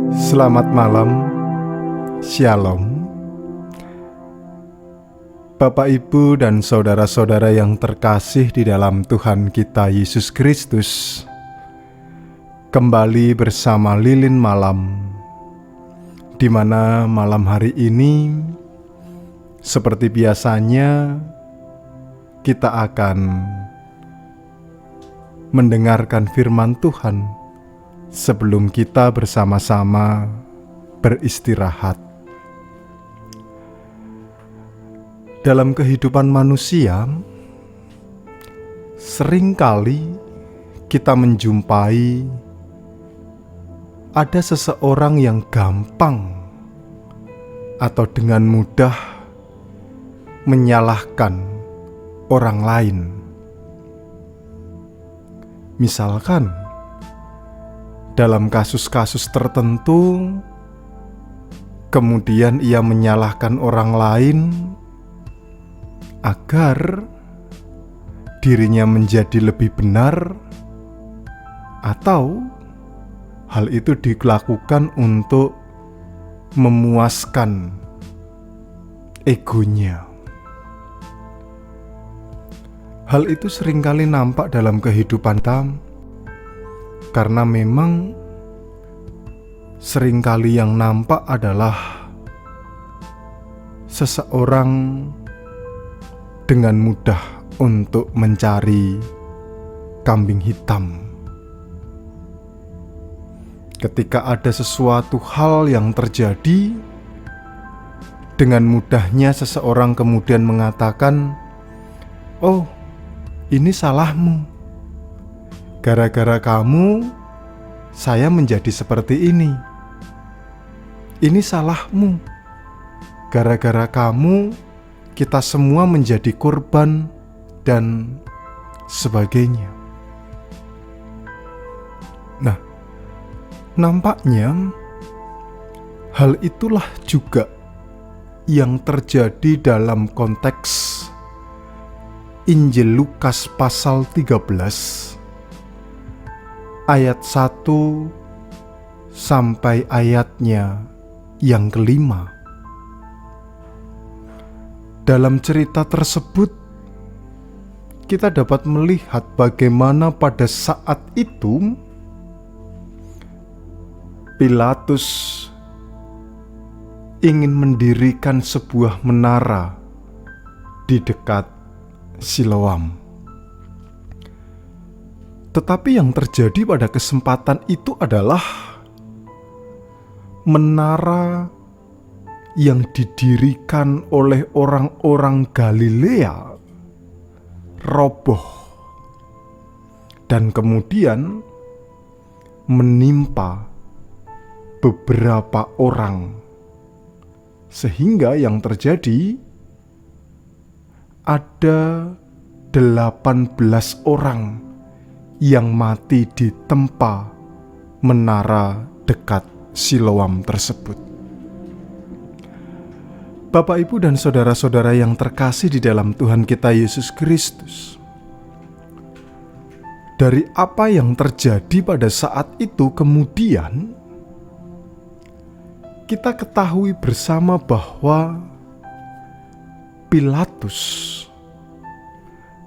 Selamat malam, Shalom. Bapak, Ibu, dan saudara-saudara yang terkasih di dalam Tuhan kita Yesus Kristus, kembali bersama Lilin Malam, di mana malam hari ini, seperti biasanya, kita akan mendengarkan firman Tuhan sebelum kita bersama-sama beristirahat. Dalam kehidupan manusia, seringkali kita menjumpai ada seseorang yang gampang atau dengan mudah menyalahkan orang lain. Misalkan, dalam kasus-kasus tertentu, kemudian ia menyalahkan orang lain agar dirinya menjadi lebih benar, atau hal itu dilakukan untuk memuaskan egonya. Hal itu seringkali nampak dalam kehidupan kita, karena memang seringkali yang nampak adalah seseorang dengan mudah untuk mencari kambing hitam. Ketika ada sesuatu hal yang terjadi, dengan mudahnya seseorang kemudian mengatakan, "Oh, ini salahmu. Gara-gara kamu, saya menjadi seperti ini. Ini salahmu. Gara-gara kamu, kita semua menjadi korban," dan sebagainya. Nah, nampaknya hal itulah juga yang terjadi dalam konteks Injil Lukas pasal 13 ayat 1 sampai ayatnya yang kelima. Dalam cerita tersebut, kita dapat melihat bagaimana pada saat itu Pilatus ingin mendirikan sebuah menara di dekat Siloam. Tetapi yang terjadi pada kesempatan itu adalah menara yang didirikan oleh orang-orang Galilea roboh dan kemudian menimpa beberapa orang, sehingga yang terjadi ada 18 orang yang mati di tempat menara dekat Siloam tersebut. Bapak, Ibu, dan saudara-saudara yang terkasih di dalam Tuhan kita Yesus Kristus, dari apa yang terjadi pada saat itu kemudian kita ketahui bersama bahwa Pilatus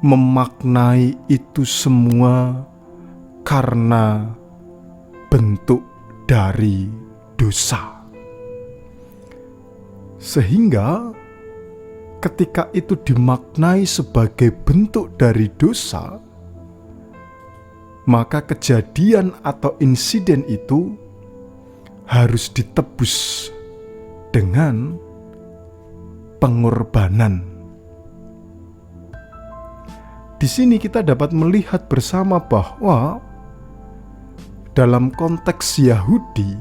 memaknai itu semua karena bentuk dari dosa. Sehingga ketika itu dimaknai sebagai bentuk dari dosa, maka kejadian atau insiden itu harus ditebus dengan pengorbanan. Di sini kita dapat melihat bersama bahwa dalam konteks Yahudi,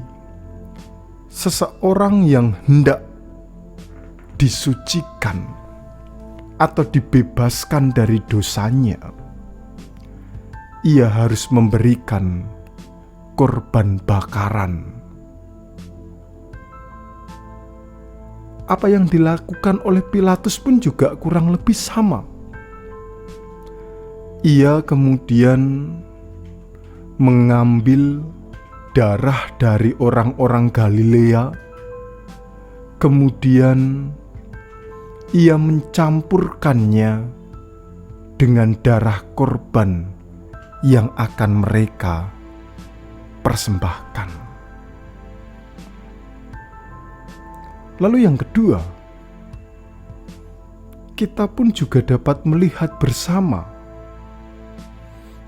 seseorang yang hendak disucikan atau dibebaskan dari dosanya, ia harus memberikan korban bakaran. Apa yang dilakukan oleh Pilatus pun juga kurang lebih sama. Ia kemudian mengambil darah dari orang-orang Galilea, kemudian ia mencampurkannya dengan darah korban yang akan mereka persembahkan. Lalu yang kedua, kita pun juga dapat melihat bersama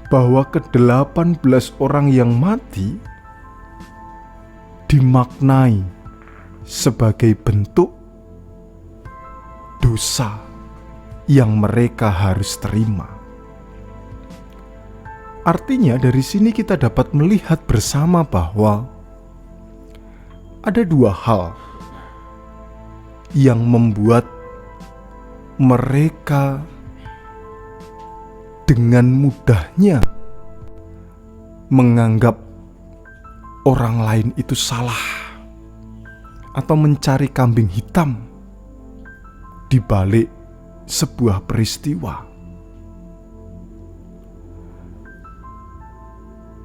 bahwa ke-18 orang yang mati dimaknai sebagai bentuk dosa yang mereka harus terima. Artinya dari sini kita dapat melihat bersama bahwa ada dua hal yang membuat mereka dengan mudahnya menganggap orang lain itu salah atau mencari kambing hitam di balik sebuah peristiwa.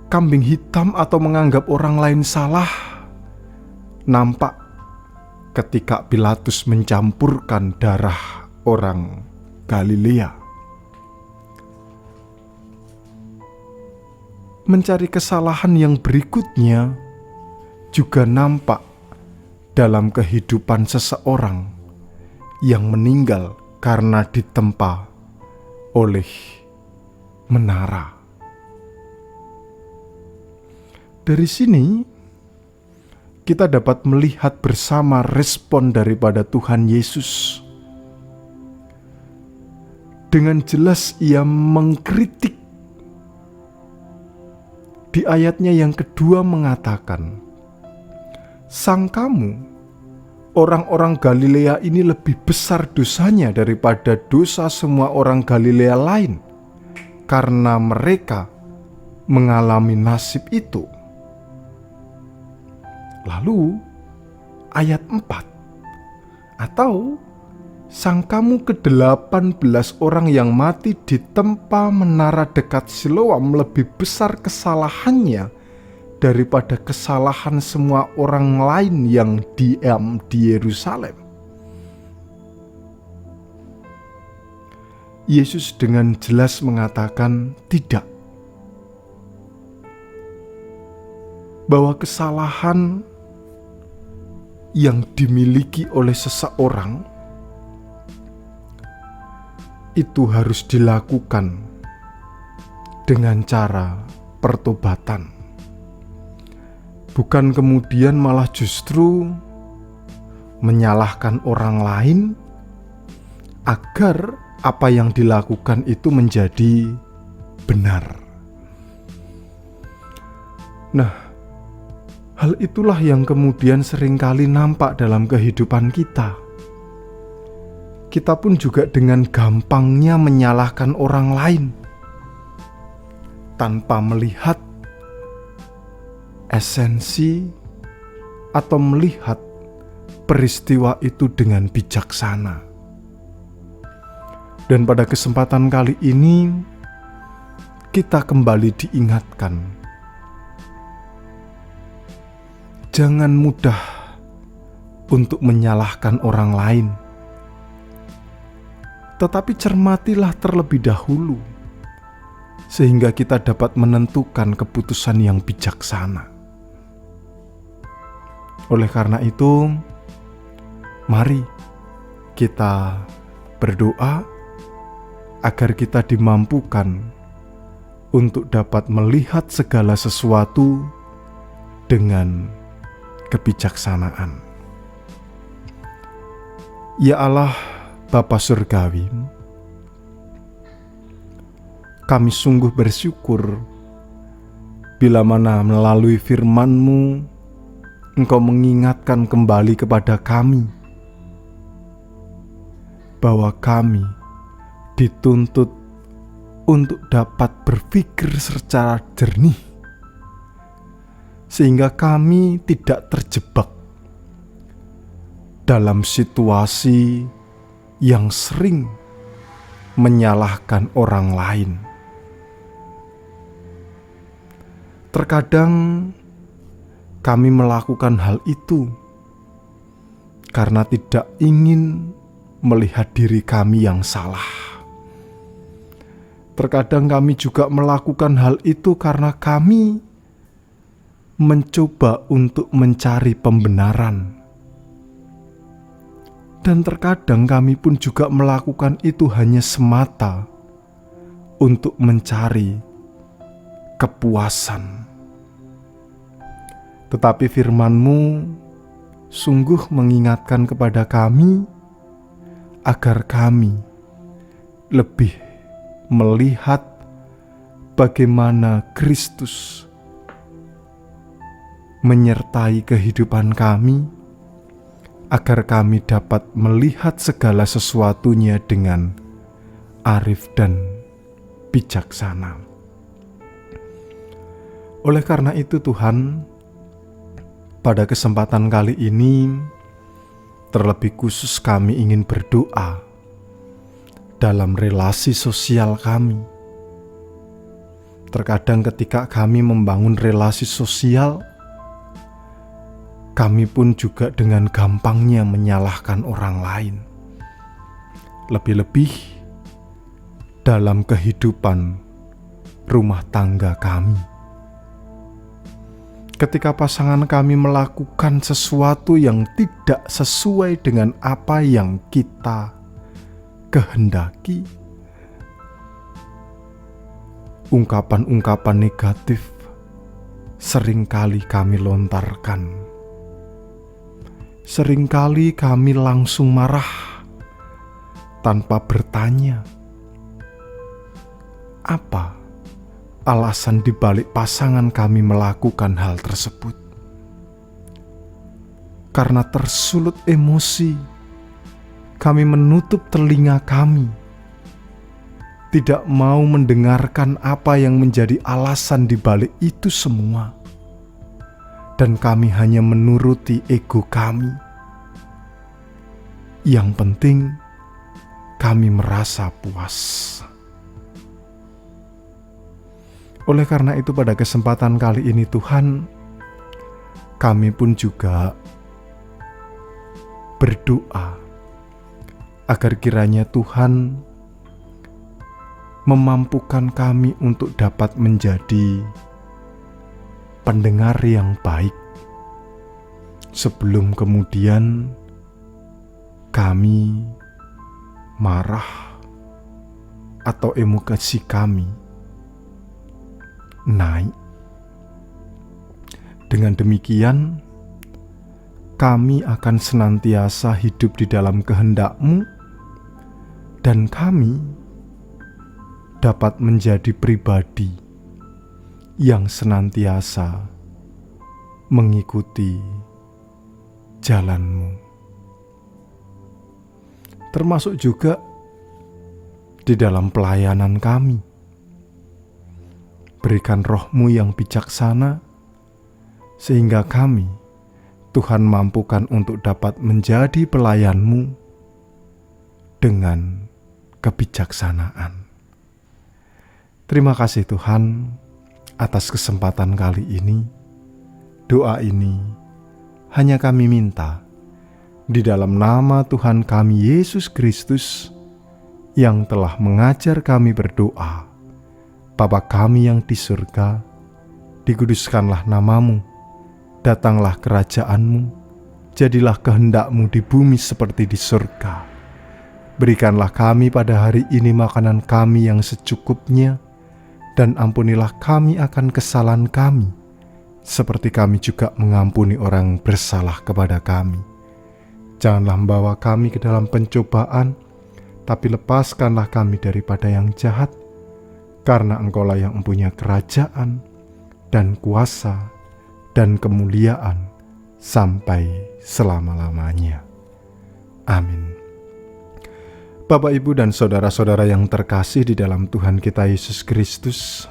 Kambing hitam atau menganggap orang lain salah nampak ketika Pilatus mencampurkan darah orang Galilea. Mencari kesalahan yang berikutnya juga nampak dalam kehidupan seseorang yang meninggal karena ditempa oleh menara. Dari sini kita dapat melihat bersama respon daripada Tuhan Yesus. Dengan jelas ia mengkritik. Di ayatnya yang kedua mengatakan, "Sangkamu orang-orang Galilea ini lebih besar dosanya daripada dosa semua orang Galilea lain karena mereka mengalami nasib itu." Lalu ayat 4, atau sangkamu ke-18 orang yang mati ditempa menara dekat Siloam lebih besar kesalahannya daripada kesalahan semua orang lain yang diam di Yerusalem. Yesus dengan jelas mengatakan tidak. Bahwa kesalahan yang dimiliki oleh seseorang itu harus dilakukan dengan cara pertobatan. Bukan kemudian malah justru menyalahkan orang lain agar apa yang dilakukan itu menjadi benar. Nah, hal itulah yang kemudian seringkali nampak dalam kehidupan kita. Kita pun juga dengan gampangnya menyalahkan orang lain tanpa melihat esensi atau melihat peristiwa itu dengan bijaksana. Dan pada kesempatan kali ini kita kembali diingatkan, jangan mudah untuk menyalahkan orang lain. Tetapi cermatilah terlebih dahulu, sehingga kita dapat menentukan keputusan yang bijaksana. Oleh karena itu, mari kita berdoa agar kita dimampukan untuk dapat melihat segala sesuatu dengan kebijaksanaan. Ya Allah, Bapa Surgawi, kami sungguh bersyukur bila mana melalui firman-Mu Engkau mengingatkan kembali kepada kami bahwa kami dituntut untuk dapat berpikir secara jernih, sehingga kami tidak terjebak dalam situasi yang sering menyalahkan orang lain. Terkadang kami melakukan hal itu karena tidak ingin melihat diri kami yang salah. Terkadang kami juga melakukan hal itu karena kami mencoba untuk mencari pembenaran. Dan terkadang kami pun juga melakukan itu hanya semata untuk mencari kepuasan. Tetapi firman-Mu sungguh mengingatkan kepada kami agar kami lebih melihat bagaimana Kristus menyertai kehidupan kami, agar kami dapat melihat segala sesuatunya dengan arif dan bijaksana. Oleh karena itu Tuhan, pada kesempatan kali ini, terlebih khusus kami ingin berdoa dalam relasi sosial kami. Terkadang ketika kami membangun relasi sosial, kami pun juga dengan gampangnya menyalahkan orang lain. Lebih-lebih dalam kehidupan rumah tangga kami. Ketika pasangan kami melakukan sesuatu yang tidak sesuai dengan apa yang kita kehendaki, ungkapan-ungkapan negatif seringkali kami lontarkan. Seringkali kami langsung marah tanpa bertanya apa alasan dibalik pasangan kami melakukan hal tersebut. Karena tersulut emosi, kami menutup telinga kami, tidak mau mendengarkan apa yang menjadi alasan dibalik itu semua. Dan kami hanya menuruti ego kami. Yang penting kami merasa puas. Oleh karena itu pada kesempatan kali ini Tuhan, kami pun juga berdoa agar kiranya Tuhan memampukan kami untuk dapat menjadi pendengar yang baik, sebelum kemudian kami marah atau emosi kami naik. Dengan demikian, kami akan senantiasa hidup di dalam kehendak-Mu, dan kami dapat menjadi pribadi yang senantiasa mengikuti jalan-Mu. Termasuk juga di dalam pelayanan kami. Berikan Roh-Mu yang bijaksana, sehingga kami, Tuhan, mampukan untuk dapat menjadi pelayan-Mu dengan kebijaksanaan. Terima kasih Tuhan atas kesempatan kali ini. Doa ini hanya kami minta di dalam nama Tuhan kami Yesus Kristus yang telah mengajar kami berdoa. Bapa kami yang di surga, dikuduskanlah nama-Mu, datanglah kerajaan-Mu, jadilah kehendak-Mu di bumi seperti di surga. Berikanlah kami pada hari ini makanan kami yang secukupnya, dan ampunilah kami akan kesalahan kami, seperti kami juga mengampuni orang bersalah kepada kami. Janganlah membawa kami ke dalam pencobaan, tapi lepaskanlah kami daripada yang jahat, karena Engkau-lah yang mempunyai kerajaan, dan kuasa, dan kemuliaan, sampai selama-lamanya. Amin. Bapak, Ibu, dan saudara-saudara yang terkasih di dalam Tuhan kita Yesus Kristus,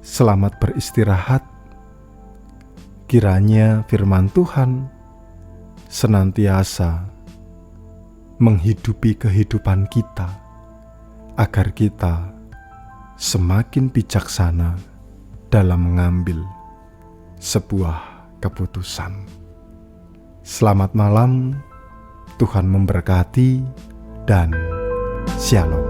selamat beristirahat. Kiranya firman Tuhan senantiasa menghidupi kehidupan kita, agar kita semakin bijaksana dalam mengambil sebuah keputusan. Selamat malam, Tuhan memberkati, dan Shalom.